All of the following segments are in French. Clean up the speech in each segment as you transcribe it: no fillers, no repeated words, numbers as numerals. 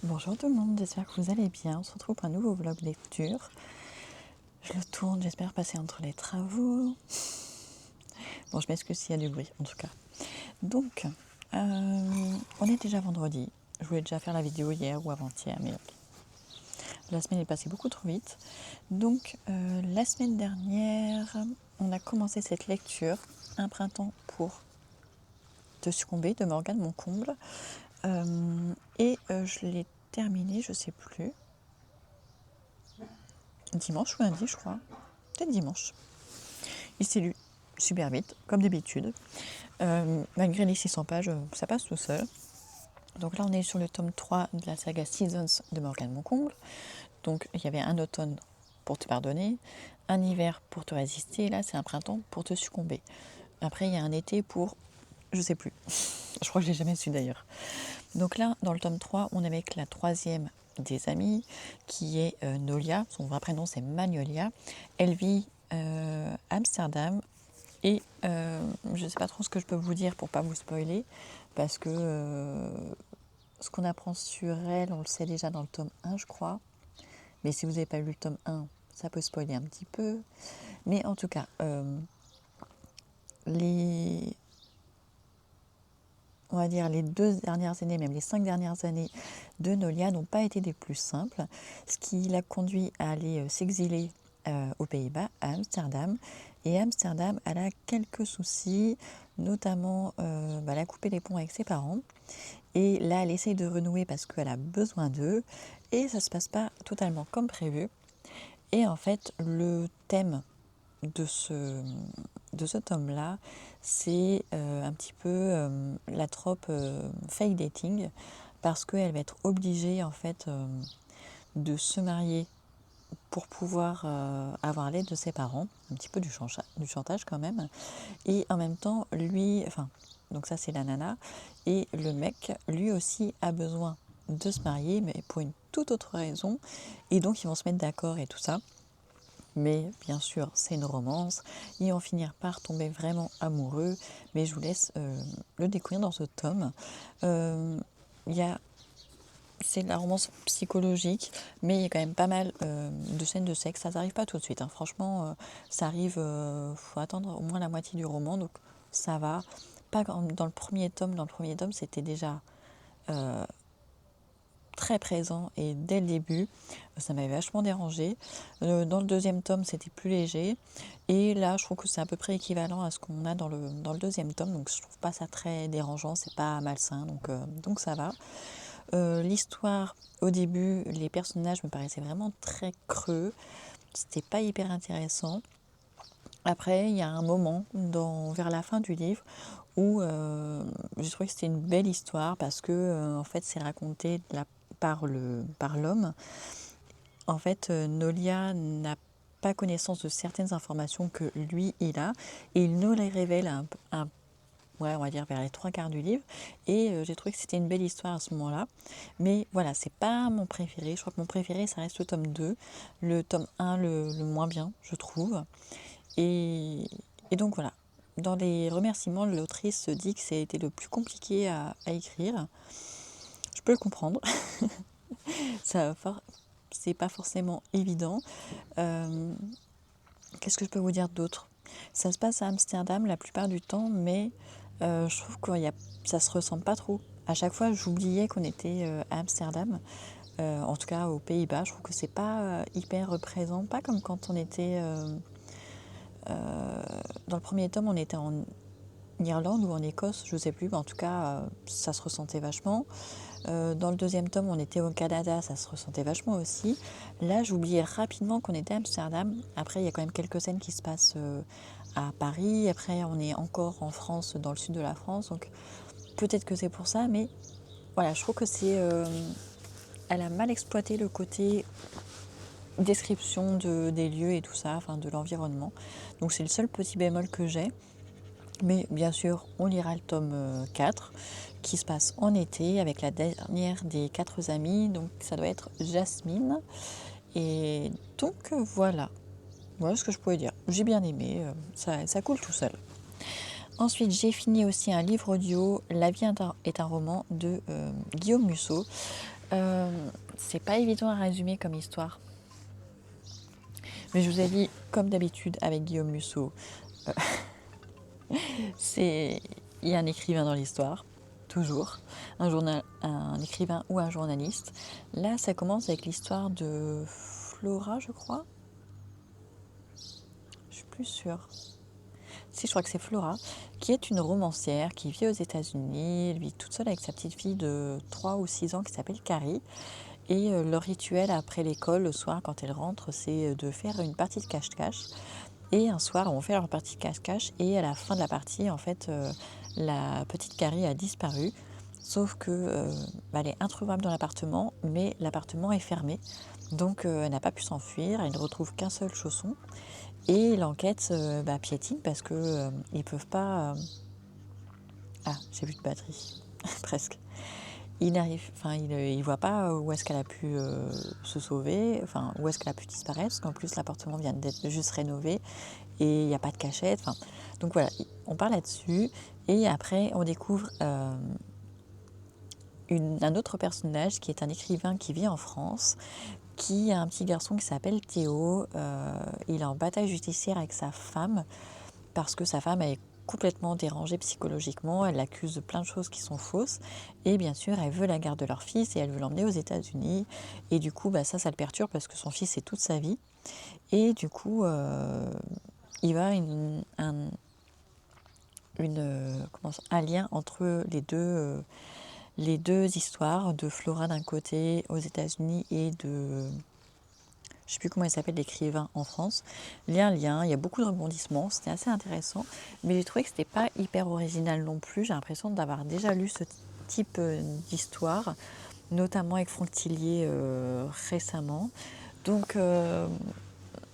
Bonjour tout le monde, j'espère que vous allez bien. On se retrouve pour un nouveau vlog lecture. Je le tourne, j'espère passer entre les travaux. Bon, je m'excuse s'il y a du bruit en tout cas. Donc, on est déjà vendredi. Je voulais déjà faire la vidéo hier ou avant-hier, mais la semaine est passée beaucoup trop vite. Donc, la semaine dernière, on a commencé cette lecture, Un printemps pour te succomber, de Morgane Moncomble. Je l'ai terminé, je sais plus. Dimanche ou lundi, je crois. Peut-être dimanche. Il s'est lu super vite, comme d'habitude. Malgré les 600 pages, ça passe tout seul. Donc là, on est sur le tome 3 de la saga Seasons de Morgane Moncomble. Donc il y avait un automne pour te pardonner, un hiver pour te résister, et là c'est un printemps pour te succomber. Après, il y a un été pour... je sais plus. Je crois que je l'ai jamais su d'ailleurs. Donc là, dans le tome 3, on est avec la troisième des amies, qui est Nolia. Son vrai prénom, c'est Magnolia. Elle vit à Amsterdam. Et je ne sais pas trop ce que je peux vous dire pour pas vous spoiler, parce que ce qu'on apprend sur elle, on le sait déjà dans le tome 1, je crois. Mais si vous n'avez pas lu le tome 1, ça peut spoiler un petit peu. Mais en tout cas, on va dire les 2 dernières années, même les 5 dernières années de Nolia n'ont pas été des plus simples, ce qui l'a conduit à aller s'exiler aux Pays-Bas, à Amsterdam. Et Amsterdam, elle a quelques soucis, notamment elle a coupé les ponts avec ses parents. Et là, elle essaye de renouer parce qu'elle a besoin d'eux. Et ça ne se passe pas totalement comme prévu. Et en fait, le thème de ce tome-là, c'est un petit peu la trope fake dating, parce qu'elle va être obligée en fait de se marier pour pouvoir avoir l'aide de ses parents, un petit peu du chantage quand même, et en même temps, donc ça c'est la nana, et le mec, lui aussi a besoin de se marier, mais pour une toute autre raison, et donc ils vont se mettre d'accord et tout ça. Mais bien sûr, c'est une romance. Ils vont finir par tomber vraiment amoureux. Mais je vous laisse le découvrir dans ce tome. C'est de la romance psychologique, mais il y a quand même pas mal de scènes de sexe. Ça n'arrive pas tout de suite. Hein. Franchement, ça arrive, faut attendre au moins la moitié du roman. Donc ça va. Pas comme dans le premier tome. Dans le premier tome, c'était déjà très présent et dès le début, ça m'avait vachement dérangé. Dans le deuxième tome, c'était plus léger. Et là, je trouve que c'est à peu près équivalent à ce qu'on a dans le deuxième tome. Donc je trouve pas ça très dérangeant, c'est pas malsain, donc ça va. L'histoire, au début, les personnages me paraissaient vraiment très creux. C'était pas hyper intéressant. Après, il y a un moment, vers la fin du livre, où j'ai trouvé que c'était une belle histoire parce que en fait, c'est raconté par l'homme. En fait, Nolia n'a pas connaissance de certaines informations que lui, il a, et il nous les révèle ouais, on va dire vers les 3 quarts du livre, et j'ai trouvé que c'était une belle histoire à ce moment-là. Mais voilà, c'est pas mon préféré. Je crois que mon préféré, ça reste le tome 2, le tome 1, le moins bien, je trouve. Et donc voilà, dans les remerciements, l'autrice se dit que c'était le plus compliqué à écrire. Je peux le comprendre. C'est pas forcément évident. Qu'est-ce que je peux vous dire d'autre? Ça se passe à Amsterdam la plupart du temps, mais je trouve que ça se ressemble pas trop. À chaque fois, j'oubliais qu'on était à Amsterdam. En tout cas, aux Pays-Bas, je trouve que c'est pas hyper présent. Pas comme quand on était... dans le premier tome, on était en Irlande ou en Écosse, je sais plus, mais en tout cas, ça se ressentait vachement. Dans le deuxième tome, on était au Canada, ça se ressentait vachement aussi. Là, j'oubliais rapidement qu'on était à Amsterdam. Après, il y a quand même quelques scènes qui se passent à Paris. Après, on est encore en France, dans le sud de la France. Donc, peut-être que c'est pour ça, mais voilà, je trouve que elle a mal exploité le côté description des lieux et tout ça, enfin de l'environnement. Donc, c'est le seul petit bémol que j'ai. Mais bien sûr, on lira le tome 4 qui se passe en été avec la dernière des 4 amies. Donc ça doit être Jasmine. Et donc voilà ce que je pouvais dire. J'ai bien aimé, ça coule tout seul. Ensuite, j'ai fini aussi un livre audio, La vie est un roman de Guillaume Musso. C'est pas évident à résumer comme histoire. Mais je vous ai dit, comme d'habitude avec Guillaume Musso, il y a un écrivain dans l'histoire, toujours, un écrivain ou un journaliste. Là, ça commence avec l'histoire de Flora, je crois. Je suis plus sûre. Si, je crois que c'est Flora, qui est une romancière qui vit aux États-Unis. Elle vit toute seule avec sa petite fille de 3 ou 6 ans qui s'appelle Carrie. Et leur rituel après l'école, le soir, quand elle rentre, c'est de faire une partie de cache-cache. Et un soir, on fait leur partie de cache-cache. Et à la fin de la partie, en fait, la petite Carrie a disparu. Sauf que elle est introuvable dans l'appartement, mais l'appartement est fermé. Donc elle n'a pas pu s'enfuir. Elle ne retrouve qu'un seul chausson. Et l'enquête piétine parce que ils peuvent pas. Ah, j'ai plus de batterie, presque. Il ne voit pas où est-ce qu'elle a pu se sauver, enfin où est-ce qu'elle a pu disparaître, parce qu'en plus l'appartement vient d'être juste rénové et il n'y a pas de cachette. Donc voilà, on parle là-dessus et après on découvre un autre personnage qui est un écrivain qui vit en France, qui a un petit garçon qui s'appelle Théo. Il est en bataille judiciaire avec sa femme parce que sa femme est complètement dérangée psychologiquement, elle l'accuse de plein de choses qui sont fausses et bien sûr elle veut la garde de leur fils et elle veut l'emmener aux États-Unis et du coup ça le perturbe parce que son fils c'est toute sa vie et du coup il va un lien entre les deux histoires de Flora d'un côté aux États-Unis et de je ne sais plus comment il s'appelle l'écrivain en France. Il y a un lien, il y a beaucoup de rebondissements, c'était assez intéressant, mais j'ai trouvé que c'était pas hyper original non plus. J'ai l'impression d'avoir déjà lu ce type d'histoire, notamment avec Franck Tillier récemment. Donc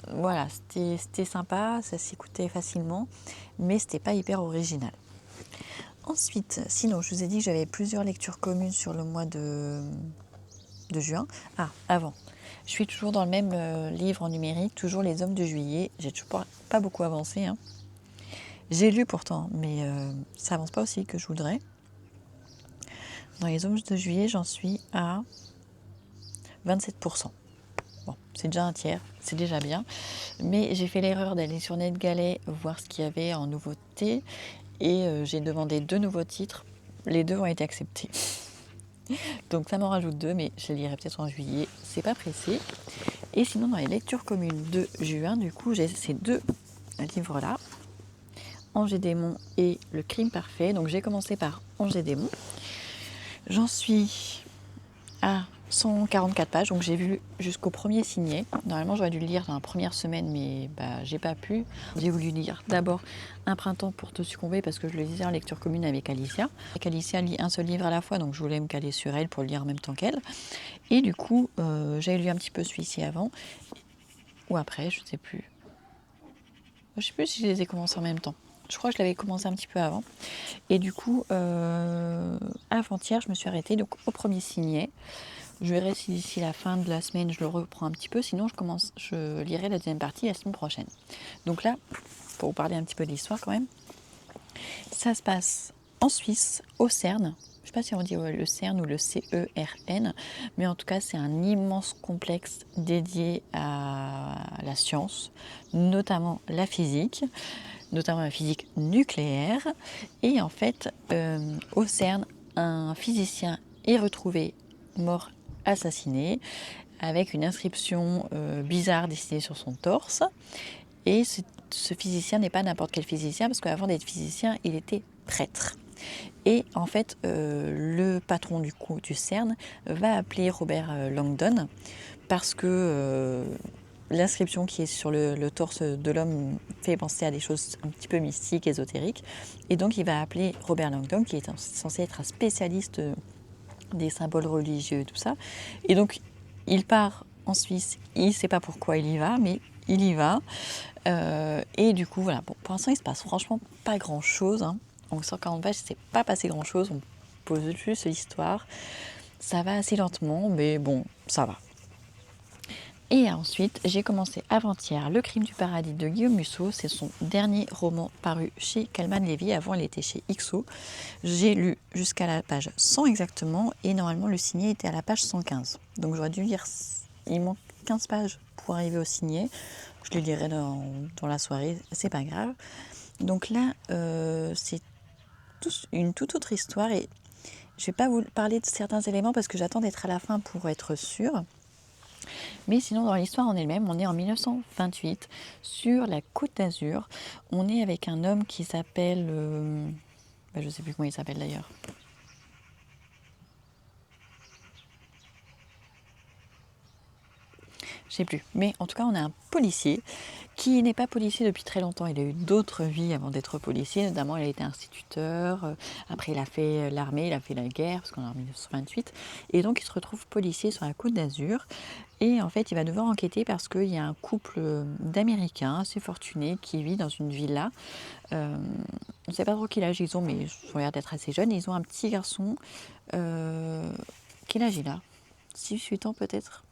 voilà, c'était sympa, ça s'écoutait facilement, mais c'était pas hyper original. Ensuite, sinon, je vous ai dit que j'avais plusieurs lectures communes sur le mois de juin. Ah, avant. Je suis toujours dans le même livre en numérique, toujours Les Hommes de Juillet. J'ai toujours pas beaucoup avancé. Hein. J'ai lu pourtant, mais ça avance pas aussi que je voudrais. Dans Les Hommes de Juillet, j'en suis à 27%. Bon, c'est déjà un tiers, c'est déjà bien. Mais j'ai fait l'erreur d'aller sur NetGalley voir ce qu'il y avait en nouveauté. Et j'ai demandé 2 nouveaux titres. Les 2 ont été acceptés. Donc ça m'en rajoute 2, mais je les lirai peut-être en juillet. C'est pas pressé. Et sinon, dans les lectures communes de juin, du coup, j'ai ces 2 livres-là, Ange et démon et Le crime parfait. Donc j'ai commencé par Ange et démon. J'en suis à 144 pages, donc j'ai vu jusqu'au premier signé. Normalement, j'aurais dû le lire dans la première semaine, mais j'ai pas pu. J'ai voulu lire d'abord Un printemps pour te succomber parce que je le lisais en lecture commune avec Alicia. Alicia lit un seul livre à la fois, donc je voulais me caler sur elle pour le lire en même temps qu'elle. Et du coup, j'avais lu un petit peu celui-ci avant, ou après, je sais plus. Je sais plus si je les ai commencés en même temps. Je crois que je l'avais commencé un petit peu avant. Et du coup, avant-hier, je me suis arrêtée donc, au premier signet. Je verrai si d'ici la fin de la semaine, je le reprends un petit peu. Sinon, je lirai la deuxième partie la semaine prochaine. Donc là, pour vous parler un petit peu de l'histoire quand même, ça se passe en Suisse, au CERN. Je ne sais pas si on dit le CERN ou le CERN, mais en tout cas, c'est un immense complexe dédié à la science, notamment la physique nucléaire. Et en fait, au CERN, un physicien est retrouvé mort assassiné avec une inscription bizarre dessinée sur son torse. Et ce physicien n'est pas n'importe quel physicien parce qu'avant d'être physicien, il était prêtre. Et en fait, le patron du CERN va appeler Robert Langdon parce que l'inscription qui est sur le torse de l'homme fait penser à des choses un petit peu mystiques, ésotériques. Et donc il va appeler Robert Langdon, qui est censé être un spécialiste des symboles religieux et tout ça. Et donc il part en Suisse, il ne sait pas pourquoi il y va, mais il y va. Et du coup, voilà, bon, pour l'instant il se passe franchement pas grand-chose. Hein. Donc 140 pages, c'est pas passé grand-chose, on pose juste l'histoire. Ça va assez lentement, mais bon, ça va. Et ensuite, j'ai commencé avant-hier Le Crime du paradis de Guillaume Musso. C'est son dernier roman paru chez Calman Levy. Avant, il était chez XO. J'ai lu jusqu'à la page 100 exactement et normalement le signet était à la page 115. Donc j'aurais dû lire, il manque 15 pages pour arriver au signet. Je le lirai dans la soirée, c'est pas grave. Donc là, c'est une toute autre histoire et je vais pas vous parler de certains éléments parce que j'attends d'être à la fin pour être sûre. Mais sinon, dans l'histoire en elle-même, on est en 1928 sur la Côte d'Azur. On est avec un homme qui s'appelle... je ne sais plus comment il s'appelle d'ailleurs. Je sais plus. Mais en tout cas, on a un policier qui n'est pas policier depuis très longtemps. Il a eu d'autres vies avant d'être policier. Notamment, il a été instituteur. Après, il a fait l'armée, il a fait la guerre, parce qu'on est en 1928. Et donc, il se retrouve policier sur la Côte d'Azur. Et en fait, il va devoir enquêter parce qu'il y a un couple d'Américains assez fortunés qui vit dans une villa. On ne sait pas trop quel âge ils ont, mais ils ont l'air d'être assez jeunes. Ils ont un petit garçon. Quel âge il a 6-8 ans peut-être.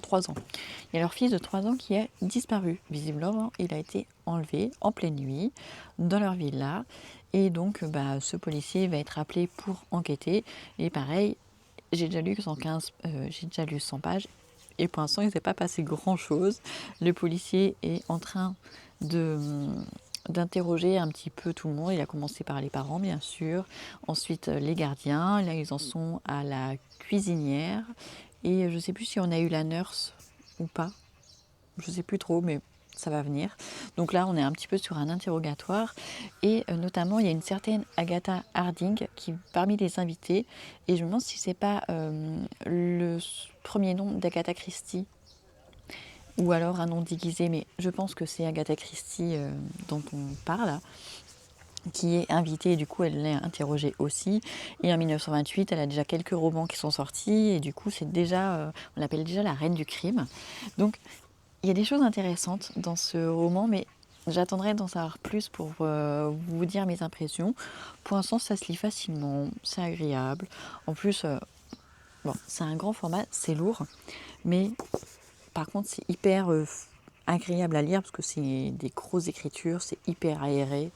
3 ans. Il y a leur fils de 3 ans qui est disparu. Visiblement, il a été enlevé en pleine nuit dans leur villa. Et donc, ce policier va être appelé pour enquêter. Et pareil, j'ai déjà lu 115, j'ai déjà lu 100 pages. Et pour l'instant, il ne s'est pas passé grand-chose. Le policier est en train d'interroger un petit peu tout le monde. Il a commencé par les parents, bien sûr. Ensuite, les gardiens. Là, ils en sont à la cuisinière. Et je ne sais plus si on a eu la nurse ou pas. Je ne sais plus trop, mais ça va venir. Donc là, on est un petit peu sur un interrogatoire. Et notamment, il y a une certaine Agatha Harding qui parmi les invités. Et je me demande si c'est pas le premier nom d'Agatha Christie. Ou alors un nom déguisé, mais je pense que c'est Agatha Christie dont on parle, qui est invitée, et du coup elle l'est interrogée aussi. Et en 1928, elle a déjà quelques romans qui sont sortis, et du coup c'est déjà, on l'appelle déjà la reine du crime. Donc il y a des choses intéressantes dans ce roman, mais j'attendrai d'en savoir plus pour vous dire mes impressions. Pour l'instant, ça se lit facilement, c'est agréable. En plus, c'est un grand format, c'est lourd, mais par contre, c'est hyper agréable à lire parce que c'est des grosses écritures, c'est hyper aéré.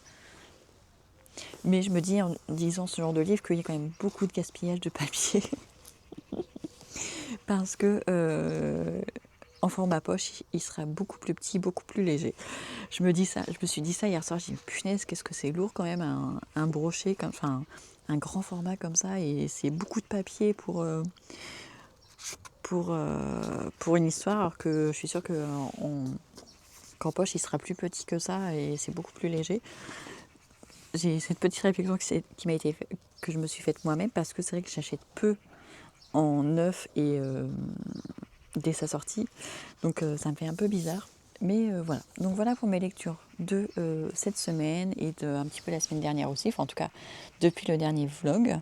Mais je me dis en lisant ce genre de livre qu'il y a quand même beaucoup de gaspillage de papier. Parce que en format poche, il sera beaucoup plus petit, beaucoup plus léger. Je me suis dit ça hier soir, j'ai dit punaise, qu'est-ce que c'est lourd quand même un brochet, un grand format comme ça, et c'est beaucoup de papier pour une histoire, alors que je suis sûre qu'en poche, il sera plus petit que ça et c'est beaucoup plus léger. J'ai cette petite réflexion qui m'a été faite, que je me suis faite moi-même, parce que c'est vrai que j'achète peu en neuf et dès sa sortie. Donc ça me fait un peu bizarre. Mais voilà. Donc voilà pour mes lectures de cette semaine et de un petit peu la semaine dernière aussi. Enfin en tout cas depuis le dernier vlog.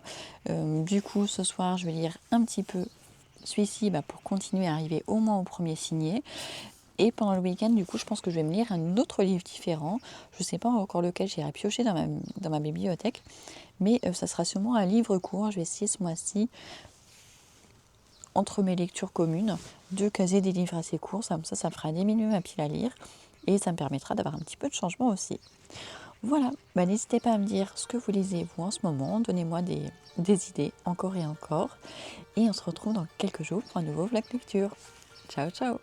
Du coup ce soir je vais lire un petit peu celui-ci pour continuer à arriver au moins au premier signet. Et pendant le week-end, du coup, je pense que je vais me lire un autre livre différent. Je ne sais pas encore lequel, j'irai piocher dans ma bibliothèque. Mais ça sera sûrement un livre court. Je vais essayer ce mois-ci, entre mes lectures communes, de caser des livres assez courts. Ça me fera diminuer ma pile à lire. Et ça me permettra d'avoir un petit peu de changement aussi. Voilà, n'hésitez pas à me dire ce que vous lisez vous en ce moment. Donnez-moi des idées encore et encore. Et on se retrouve dans quelques jours pour un nouveau vlog lecture. Ciao, ciao!